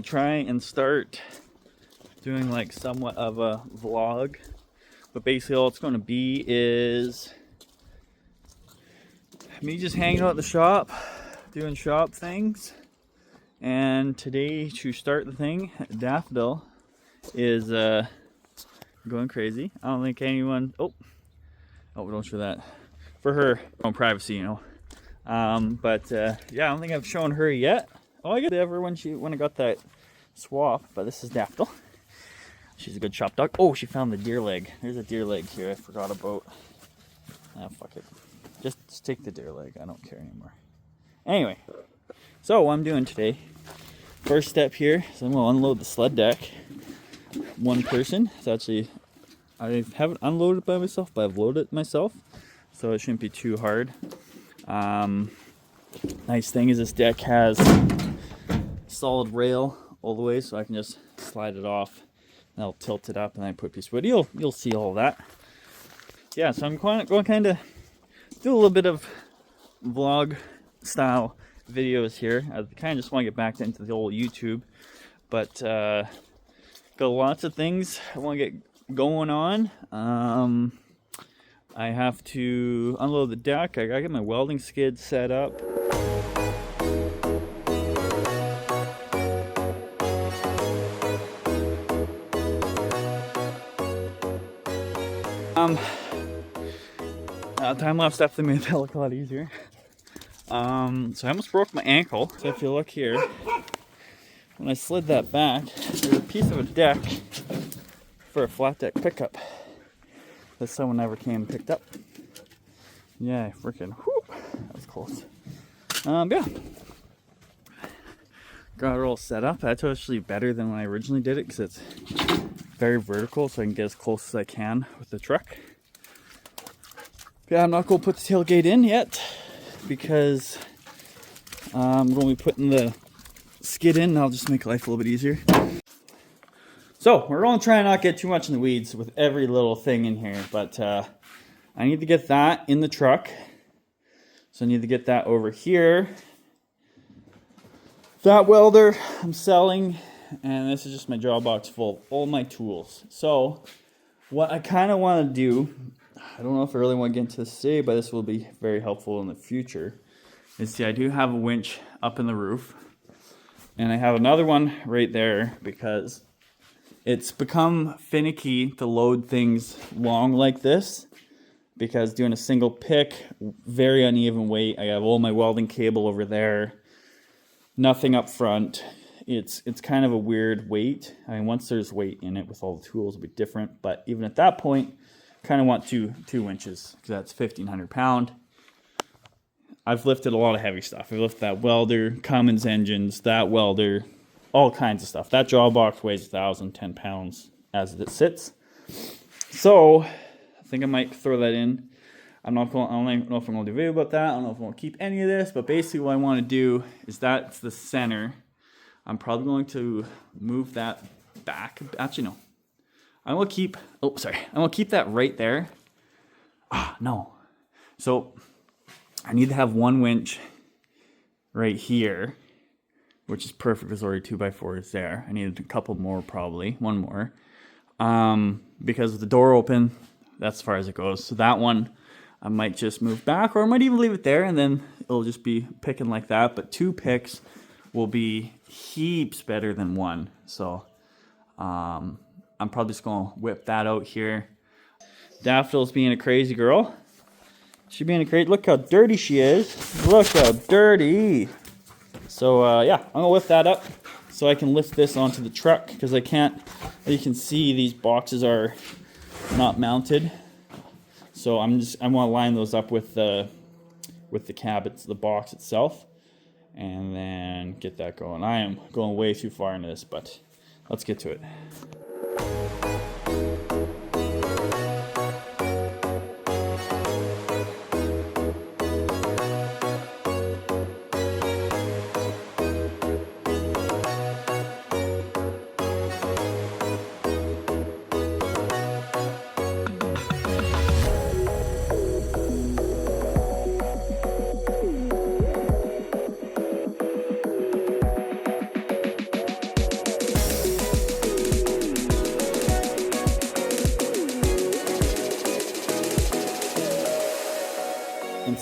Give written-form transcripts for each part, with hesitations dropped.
try and start doing like somewhat of a vlog, but basically all it's going to be is me just hanging out at the shop, doing shop things. And today, to start the thing, Daffodil is going crazy. I don't think anyone. Oh, don't show that for her own privacy, you know. But yeah, I don't think I've shown her yet. Oh, I got ever when I got that swap. But this is Daffodil. She's a good shop dog. Oh, she found the deer leg. There's a deer leg here. I forgot about. Ah, fuck it. Just take the deer leg. I don't care anymore. Anyway, so what I'm doing today. First step here is I'm gonna unload the sled deck. One person. It's actually, I haven't unloaded it by myself, but I've loaded it myself, so it shouldn't be too hard. Nice thing is this deck has solid rail all the way, so I can just slide it off and I'll tilt it up and then put a piece of wood. You'll see all that. Yeah, so I'm going to kind of do a little bit of vlog style videos here. I kind of just want to get back into the old YouTube, but got lots of things I want to get going on. I have to unload the deck. I gotta get my welding skid set up. Time-lapse definitely made that look a lot easier. So I almost broke my ankle. So if you look here, when I slid that back, there's a piece of a deck for a flat deck pickup that someone never came and picked up. Yeah, freaking, whew, that was close. Yeah. Got it all set up. That's actually better than when I originally did it because it's very vertical, so I can get as close as I can with the truck. Yeah, I'm not going to put the tailgate in yet because I'm going to be putting the skid in and I'll just make life a little bit easier. So we're going to try and not get too much in the weeds with every little thing in here, but I need to get that in the truck. So I need to get that over here. That welder I'm selling, and this is just my draw box full of all my tools. So what I kind of want to do, I don't know if I really want to get into this today, but this will be very helpful in the future. Is see, I do have a winch up in the roof, and I have another one right there because it's become finicky to load things long like this because doing a single pick, very uneven weight. I have all my welding cable over there, nothing up front. It's kind of a weird weight. I mean, once there's weight in it with all the tools, it'll be different. But even at that point, kind of want two winches because that's 1,500 pound. I've lifted a lot of heavy stuff. I've lifted that welder, Cummins engines, that welder, all kinds of stuff. That draw box weighs 1,010 pounds as it sits. So I think I might throw that in. I don't know if I'm going to do a video about that. I don't know if I'm going to keep any of this, but basically what I want to do is that's the center. I'm probably going to move that back. Actually, no. I'm going to keep that right there. No. So I need to have one winch right here, which is perfect because already 2x4 is there. I need a couple more probably, one more. Because with the door open, that's as far as it goes. So that one I might just move back, or I might even leave it there and then it'll just be picking like that. But 2 picks will be heaps better than one. So I'm probably just going to whip that out here. Daffodil's being a crazy girl. She's being a crazy, look how dirty she is. Look how dirty. So yeah, I'm going to lift that up so I can lift this onto the truck because I can't, as you can see, these boxes are not mounted. So I want to line those up with the cab, it's the box itself, and then get that going. I am going way too far into this, but let's get to it.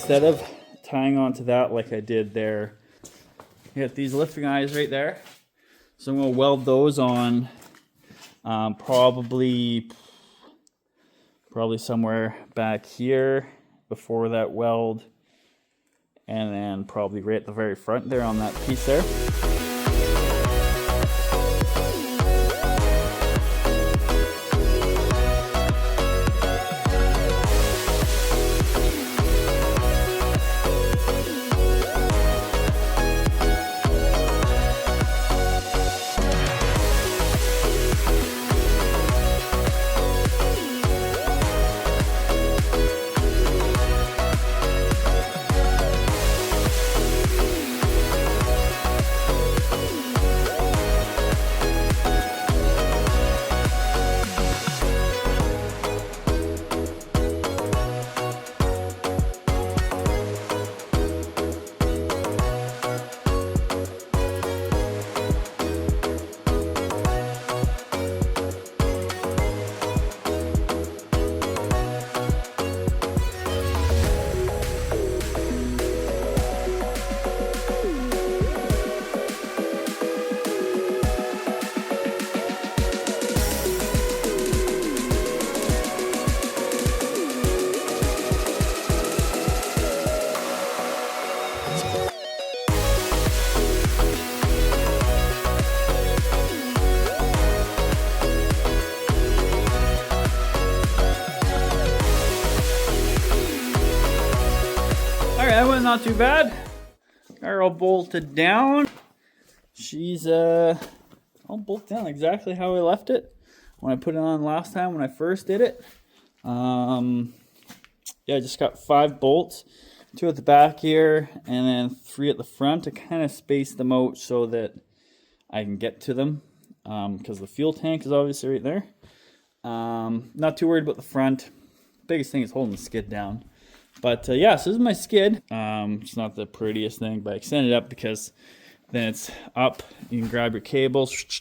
instead of tying onto that like I did there, you got these lifting eyes right there. So I'm going to weld those on probably somewhere back here before that weld, and then probably right at the very front there on that piece there. That went not too bad. Got her all bolted down. She's all bolted down exactly how I left it when I put it on last time when I first did it. Yeah, I just got 5 bolts, 2 at the back here, and then 3 at the front to kind of space them out so that I can get to them, because the fuel tank is obviously right there. Not too worried about the front. Biggest thing is holding the skid down. But yeah, so this is my skid. It's not the prettiest thing, but I extended it up because then it's up. You can grab your cables.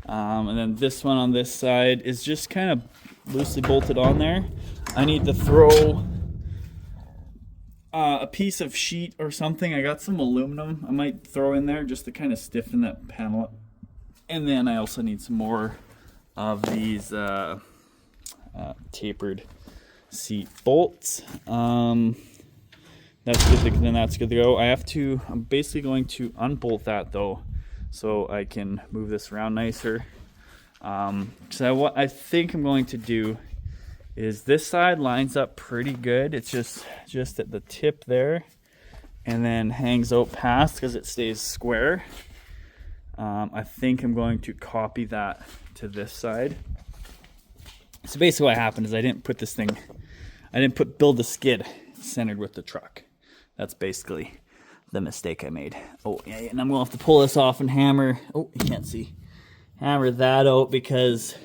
And then this one on this side is just kind of loosely bolted on there. I need to throw a piece of sheet or something. I got some aluminum I might throw in there just to kind of stiffen that panel up. And then I also need some more of these tapered seat bolts. That's good to, then that's good to go. I'm basically going to unbolt that though, so I can move this around nicer. So what I think I'm going to do is this side lines up pretty good. It's just at the tip there, and then hangs out past because it stays square. I think I'm going to copy that to this side. So basically what happened is I didn't build the skid centered with the truck. That's basically the mistake I made. Oh yeah, and I'm gonna have to pull this off and hammer, oh, you can't see, hammer that out because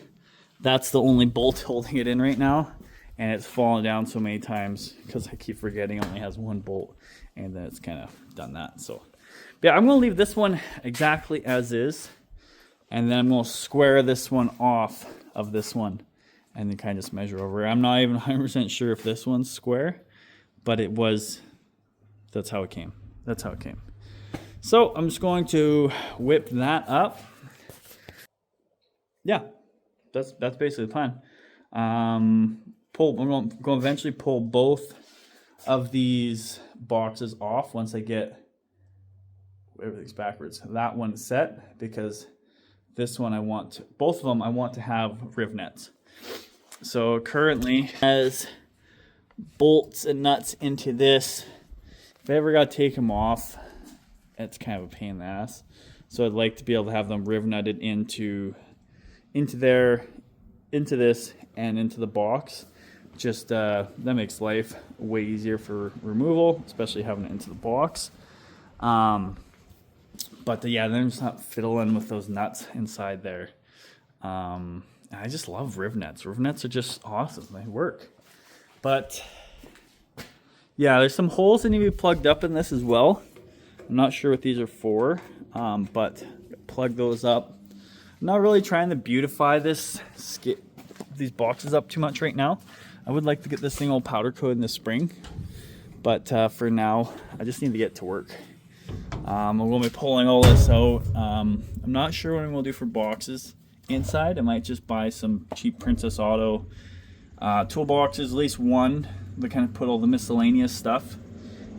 that's the only bolt holding it in right now. And it's fallen down so many times because I keep forgetting it only has 1 bolt, and then it's kind of done that. So yeah, I'm gonna leave this one exactly as is, and then I'm gonna square this one off of this one and then kind of just measure over. I'm not even 100% sure if this one's square, but it was, that's how it came. That's how it came. So I'm just going to whip that up. Yeah, that's basically the plan. I'm going to eventually pull both of these boxes off once I get everything's backwards. That one set, because this one both of them I want to have rivnets. So currently has bolts and nuts into this. If I ever got to take them off, it's kind of a pain in the ass. So I'd like to be able to have them rivneted into there, into this, and into the box. Just that makes life way easier for removal, especially having it into the box. But yeah, then I'm just not fiddling with those nuts inside there. I just love rivnets. Rivnets are just awesome. They work. But yeah, there's some holes that need to be plugged up in this as well. I'm not sure what these are for, but plug those up. I'm not really trying to beautify these boxes up too much right now. I would like to get this thing all powder coated in the spring, But for now, I just need to get to work. I'm going to be pulling all this out. I'm not sure what I'm going to do for boxes. Inside, I might just buy some cheap Princess Auto toolboxes, at least one, to kind of put all the miscellaneous stuff.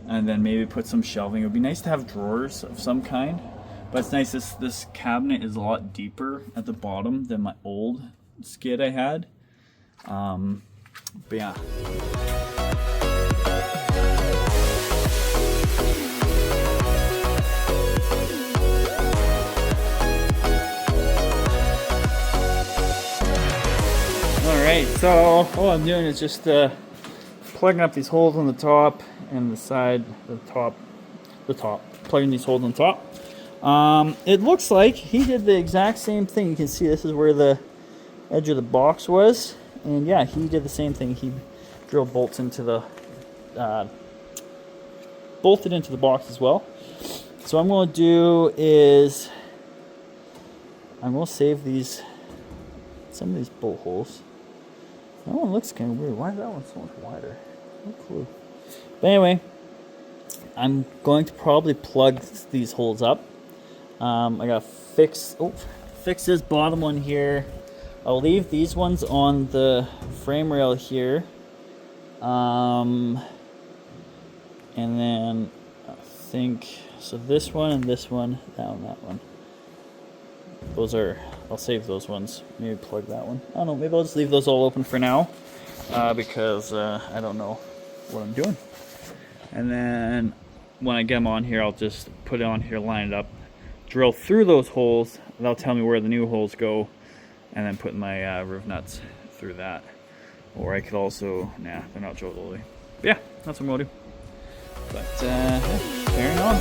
And then maybe put some shelving. It would be nice to have drawers of some kind. But it's nice, this cabinet is a lot deeper at the bottom than my old skid I had. But yeah. Alright, so all I'm doing is just plugging up these holes on the top and the side, the top, plugging these holes on the top. It looks like he did the exact same thing. You can see this is where the edge of the box was, and yeah, he did the same thing. He drilled bolts into the bolted into the box as well. So what I'm going to do is I'm going to save some of these bolt holes. That one looks kind of weird. Why is that one so much wider? No clue. But anyway, I'm going to probably plug these holes up. I gotta fix this bottom one here. I'll leave these ones on the frame rail here. And then I think, so this one and this one, down that one. I'll save those ones. Maybe plug that one. I don't know, maybe I'll just leave those all open for now. Because I don't know what I'm doing. And then when I get them on here, I'll just put it on here, line it up, drill through those holes. That'll tell me where the new holes go, and then put my roof nuts through that. Or I could also, they're not drilled all the way. But yeah, that's what I'm gonna do. But carrying on.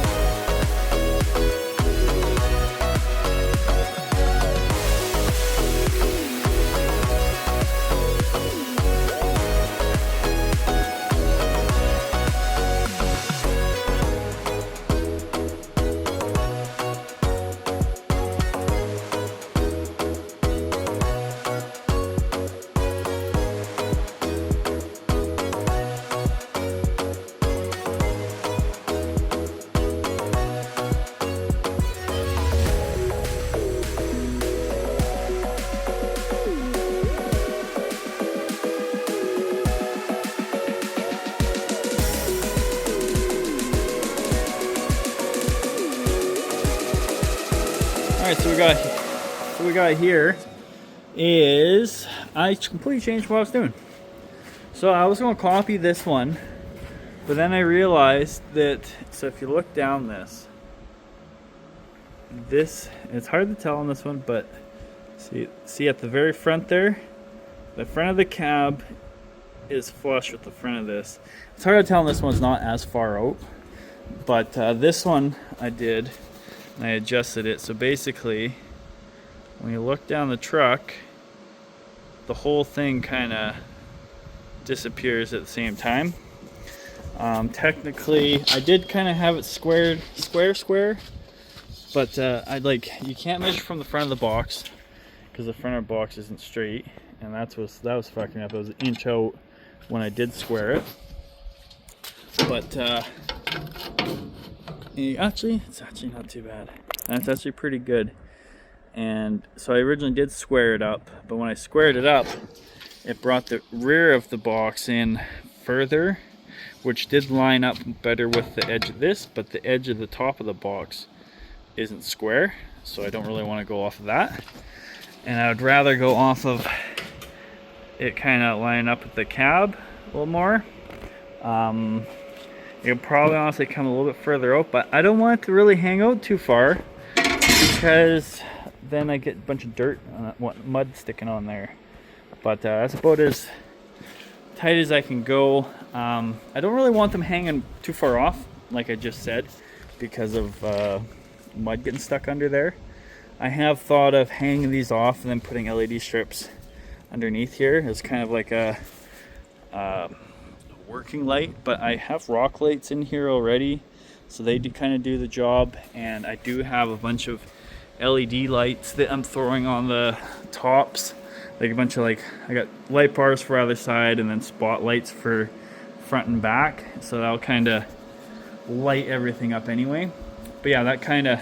Alright, so we got here is I completely changed what I was doing. So I was going to copy this one, but then I realized that, so if you look down this, it's hard to tell on this one, but see at the very front there, the front of the cab is flush with the front of this. It's hard to tell on this one's not as far out, but this one I did. And I adjusted it, so basically when you look down the truck, the whole thing kind of disappears at the same time. Technically I did kind of have it square, but you can't measure from the front of the box because the front of the box isn't straight, and that was fucking up. It was an inch out when I did square it, but it's actually not too bad. That's actually pretty good. And so I originally did square it up, but when I squared it up, it brought the rear of the box in further, which did line up better with the edge of this, but the edge of the top of the box isn't square, so I don't really want to go off of that. And I would rather go off of it kind of line up with the cab a little more. It'll probably honestly come a little bit further out, but I don't want it to really hang out too far because then I get a bunch of dirt, mud sticking on there. But that's about as tight as I can go. I don't really want them hanging too far off, like I just said, because of mud getting stuck under there. I have thought of hanging these off and then putting LED strips underneath here. It's kind of like a working light, but I have rock lights in here already, so they do kind of do the job. And I do have a bunch of LED lights that I'm throwing on the tops, like a bunch of I got light bars for either side and then spotlights for front and back, so that'll kind of light everything up anyway. But yeah, that kind of,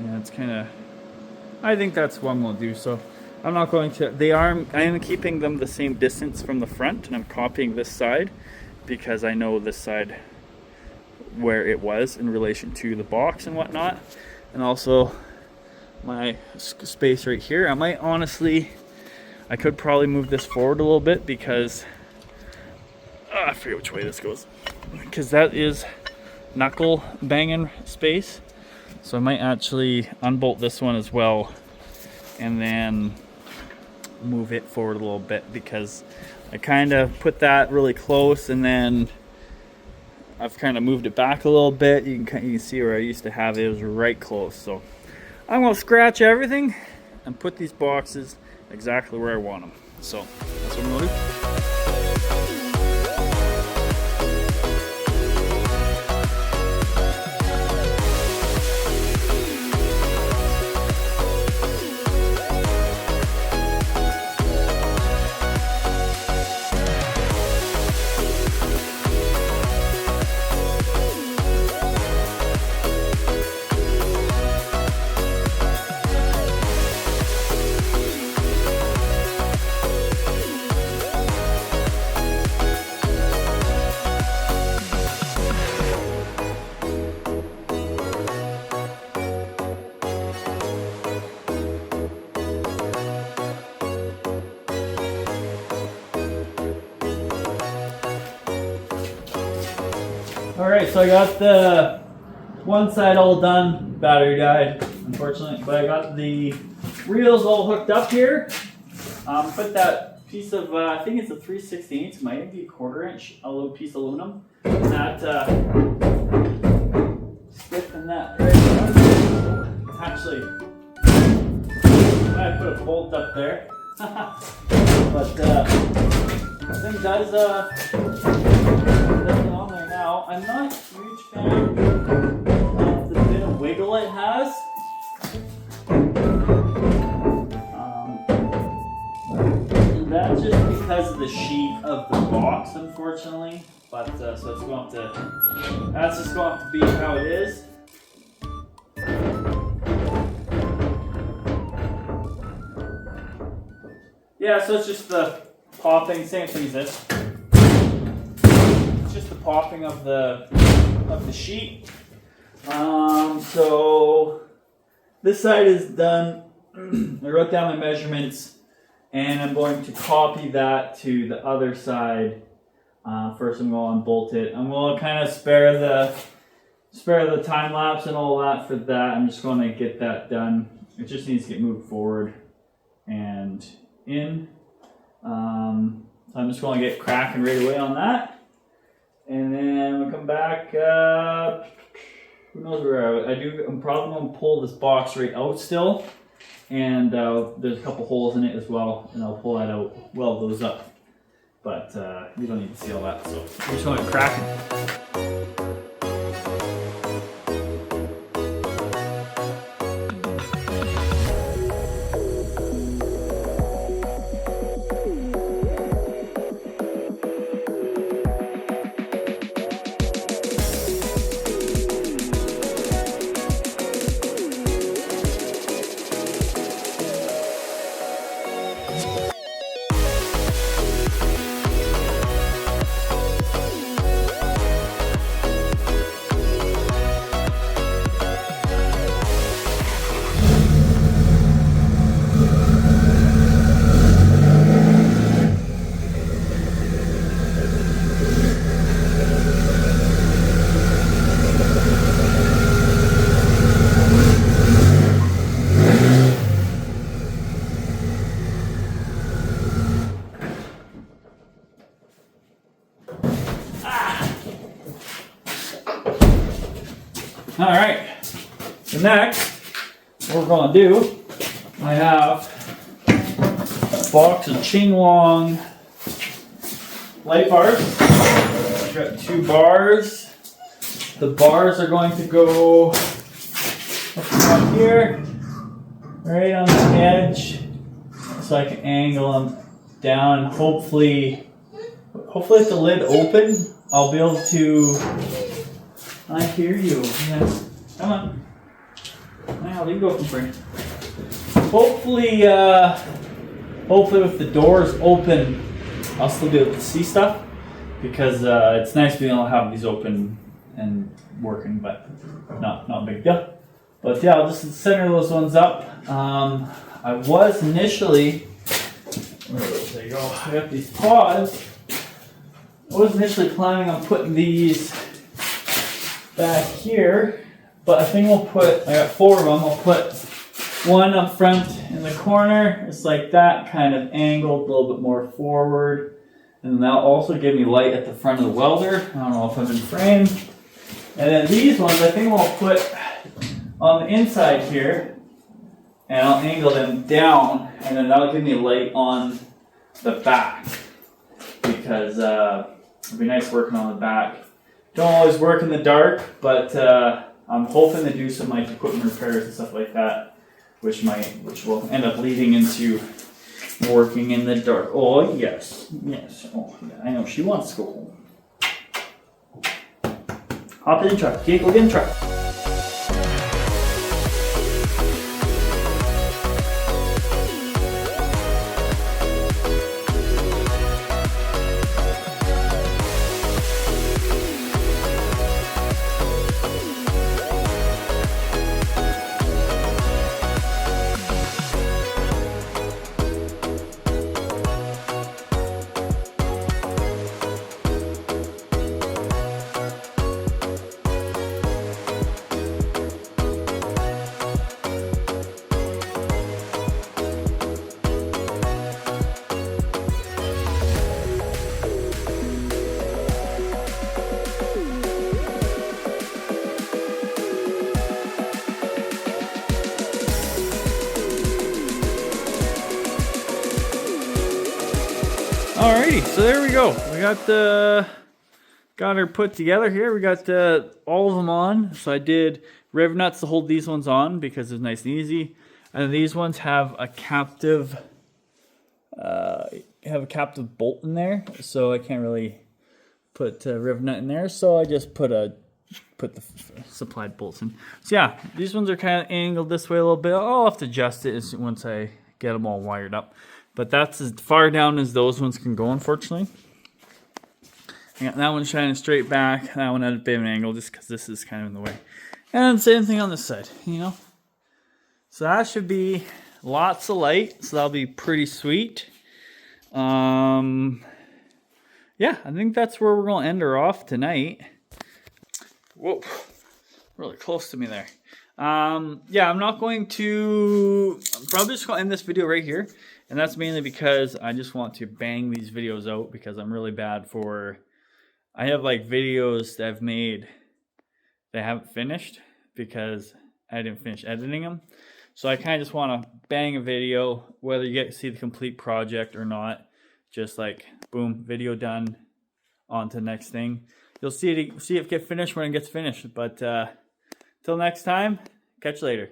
yeah, it's kind of, I think that's what I'm going to do. So I'm not going to, I am keeping them the same distance from the front, and I'm copying this side because I know this side where it was in relation to the box and whatnot, and also my space right here. I might honestly, I could probably move this forward a little bit because I forget which way this goes, because that is knuckle banging space. So I might actually unbolt this one as well and then move it forward a little bit, because I kind of put that really close and then I've kind of moved it back a little bit. You can see where I used to have it, it was right close. So I'm going to scratch everything and put these boxes exactly where I want them. So that's what I'm going to do. Alright, so I got the one side all done. Battery died, unfortunately, but I got the reels all hooked up here. Put that piece of, I think it's a 3/16, might be a 1/4 inch, a little piece of aluminum. And that stick in that right there. Actually, I might put a bolt up there. But the thing does nothing on there now. I'm not a huge fan of the bit of wiggle it has. That's just because of the sheet of the box, unfortunately. But so it's going to, that's just going to be how it is. Yeah, so it's just the popping, same thing as this. It's just the popping of the sheet. So this side is done. I wrote down my measurements, and I'm going to copy that to the other side. First, I'm going to unbolt it. I'm going to kind of spare the time lapse and all that for that. I'm just going to get that done. It just needs to get moved forward and in. So I'm just going to get cracking right away on that, and then we'll come back. Who knows where I'm probably going to pull this box right out still, and there's a couple holes in it as well, and I'll pull that out, weld those up. But you don't need to see all that, so I'm just going to crack it. Alright, so next, what we're going to do, I have a box of Qinglong light bars. I've got 2 bars. The bars are going to go up here, right on the edge, so I can angle them down, and hopefully with the lid open, I'll be able to. I hear you. Yes. Come on. Now leave it open for you. Hopefully with the doors open, I'll still be able to see stuff, because it's nice being able to have these open and working, but not a big deal. But yeah, I'll just center those ones up. I was initially, there you go, I got these pods. I was initially planning on putting these back here, but I think I got 4 of them. I'll put one up front in the corner. It's like that, kind of angled a little bit more forward. And that'll also give me light at the front of the welder. I don't know if I'm in frame. And then these ones, I think I'll put on the inside here, and I'll angle them down, and then that'll give me light on the back, because it'd be nice working on the back. Don't always work in the dark, but I'm hoping to do some like equipment repairs and stuff like that, which will end up leading into working in the dark. Oh yes. Oh yeah, I know she wants to go home. Hop in the truck. Okay, go get in the truck. Alrighty, so there we go. We got her put together here. We got all of them on. So I did rivet nuts to hold these ones on because it's nice and easy. And these ones have a captive bolt in there, so I can't really put a rivet nut in there. So I just put the supplied bolts in. So yeah, these ones are kind of angled this way a little bit. I'll have to adjust it once I get them all wired up. But that's as far down as those ones can go, unfortunately. I got that one shining straight back. That one at a bit of an angle just because this is kind of in the way. And same thing on this side, you know. So that should be lots of light. So that'll be pretty sweet. Yeah, I think that's where we're going to end her off tonight. Whoa, really close to me there. Yeah, I'm probably just going to end this video right here. And that's mainly because I just want to bang these videos out, because I'm really bad I have like videos that I've made that I haven't finished because I didn't finish editing them. So I kind of just want to bang a video, whether you get to see the complete project or not. Just like, boom, video done, on to the next thing. You'll see it get finished when it gets finished. But till next time, catch you later.